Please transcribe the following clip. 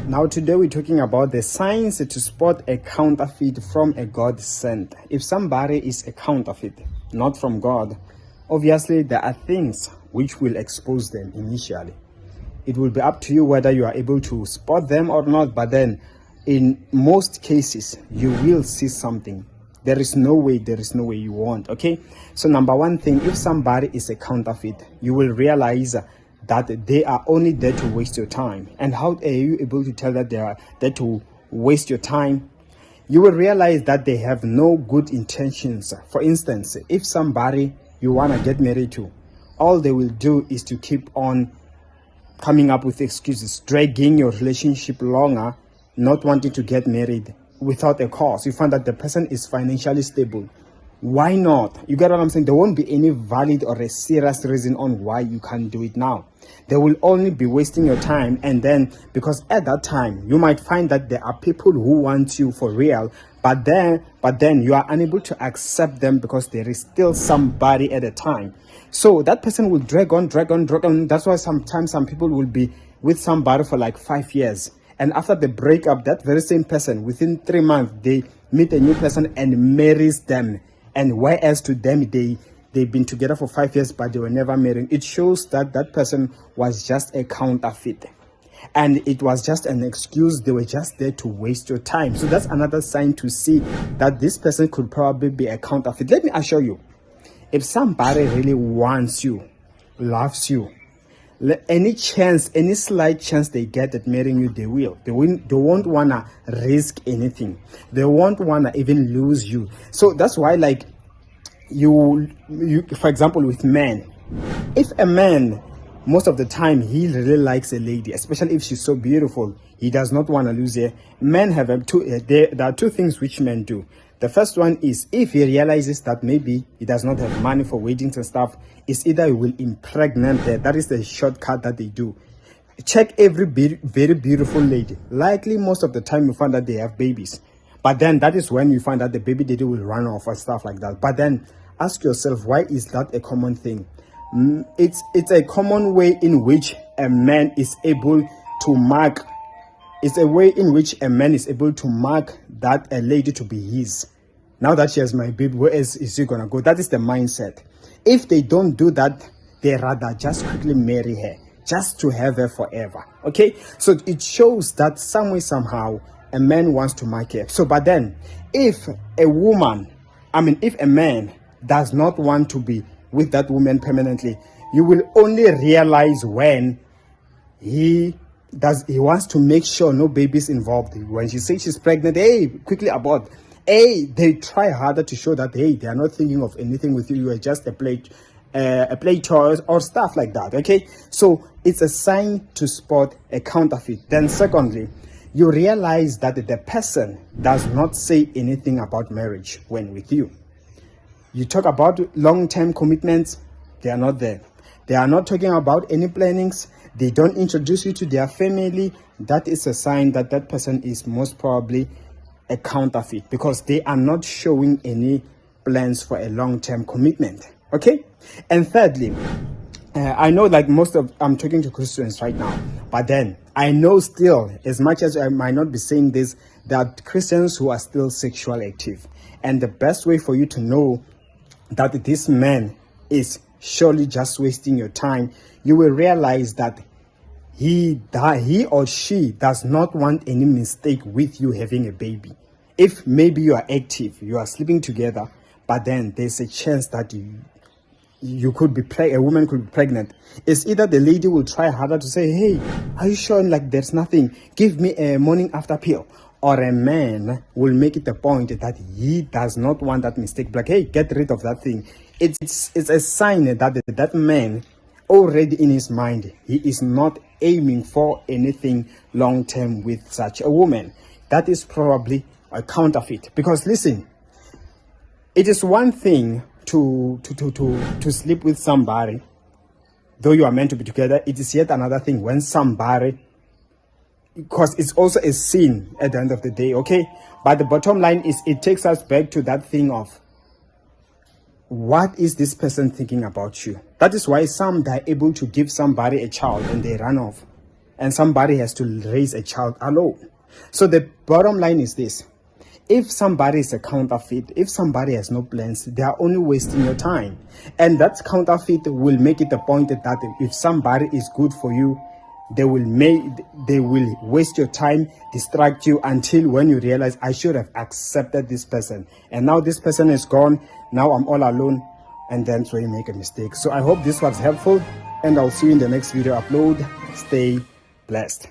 Now today we're talking about the signs to spot a counterfeit from a God sent. If somebody is a counterfeit, not from God, obviously there are things which will expose them initially. It will be up to you whether you are able to spot them or not, but then in most cases you will see something. There is no way you won't. Okay, so number one thing, if somebody is a counterfeit, you will realize that they are only there to waste your time. And how are you able to tell that they are there to waste your time? You will realize that they have no good intentions. For instance, if somebody you want to get married to, all they will do is to keep on coming up with excuses, dragging your relationship longer, not wanting to get married without a cause. You find that the person is financially stable. Why not? You get what I'm saying? There won't be any valid or a serious reason on why you can't do it now. They will only be wasting your time, and then because at that time you might find that there are people who want you for real, but then you are unable to accept them because there is still somebody at a time. So that person will drag on. That's why sometimes some people will be with somebody for like 5 years, and after the breakup, that very same person within 3 months they meet a new person and marries them. And whereas to them they've been together for 5 years but they were never married, it shows that that person was just a counterfeit, and it was just an excuse. They were just there to waste your time. So that's another sign to see that this person could probably be a counterfeit. Let me assure you, if somebody really wants you, loves you, any slight chance they get at marrying you, they will. They won't wanna risk anything. They won't wanna even lose you. So that's why, like, you for example, with men, if a man, most of the time, he really likes a lady, especially if she's so beautiful, he does not want to lose her. Men have there are two things which men do. The first one is, if he realizes that maybe he does not have money for weddings and stuff, is either he will impregnate her. That is the shortcut that they do. Check every very beautiful lady. Likely most of the time you find that they have babies, but then that is when you find that the baby daddy will run off or stuff like that. But then ask yourself, why is that a common thing? It's a common way in which a man is able to mark. It's a way in which a man is able to mark that a lady to be his. Now that she has my baby, where else is she gonna go? That is the mindset. If they don't do that, they rather just quickly marry her, just to have her forever. Okay, so it shows that some way, somehow, a man wants to mark her. So, but then, if a man does not want to be with that woman permanently, you will only realize when he wants to make sure no babies involved. When she says she's pregnant, hey, quickly abort. Hey, they try harder to show that, hey, they are not thinking of anything with you. You are just a play toy or stuff like that. Okay, so it's a sign to spot a counterfeit. Then secondly, you realize that the person does not say anything about marriage when with you. You talk about long-term commitments, they are not there. They are not talking about any plannings. They don't introduce you to their family. That is a sign that that person is most probably a counterfeit, because they are not showing any plans for a long-term commitment. Okay? And thirdly, I know, like, I'm talking to Christians right now, but then I know still, as much as I might not be saying this, there are Christians who are still sexually active. And the best way for you to know that this man is surely just wasting your time, you will realize that he or she does not want any mistake with you having a baby. If maybe you are active, you are sleeping together, but then there's a chance that you could be a woman could be pregnant. It's either the lady will try harder to say, hey, are you sure, like, there's nothing, give me a morning after pill, or a man will make it a point that he does not want that mistake, like, hey, get rid of that thing. It's a sign that that man already in his mind, he is not aiming for anything long term with such a woman. That is probably a counterfeit. Because listen, it is one thing to sleep with somebody, though you are meant to be together. It is yet another thing when somebody, because it's also a sin at the end of the day. Okay, but the bottom line is, it takes us back to that thing of, what is this person thinking about you? That is why some are able to give somebody a child and they run off. and somebody has to raise a child alone. So the bottom line is this: if somebody is a counterfeit, if somebody has no plans, they are only wasting your time. And that counterfeit will make it a point that if somebody is good for you, they will waste your time, distract you, until when you realize, I should have accepted this person, and now this person is gone, now I'm all alone, and then so you make a mistake. So I hope this was helpful, and I'll see you in the next video upload. Stay blessed.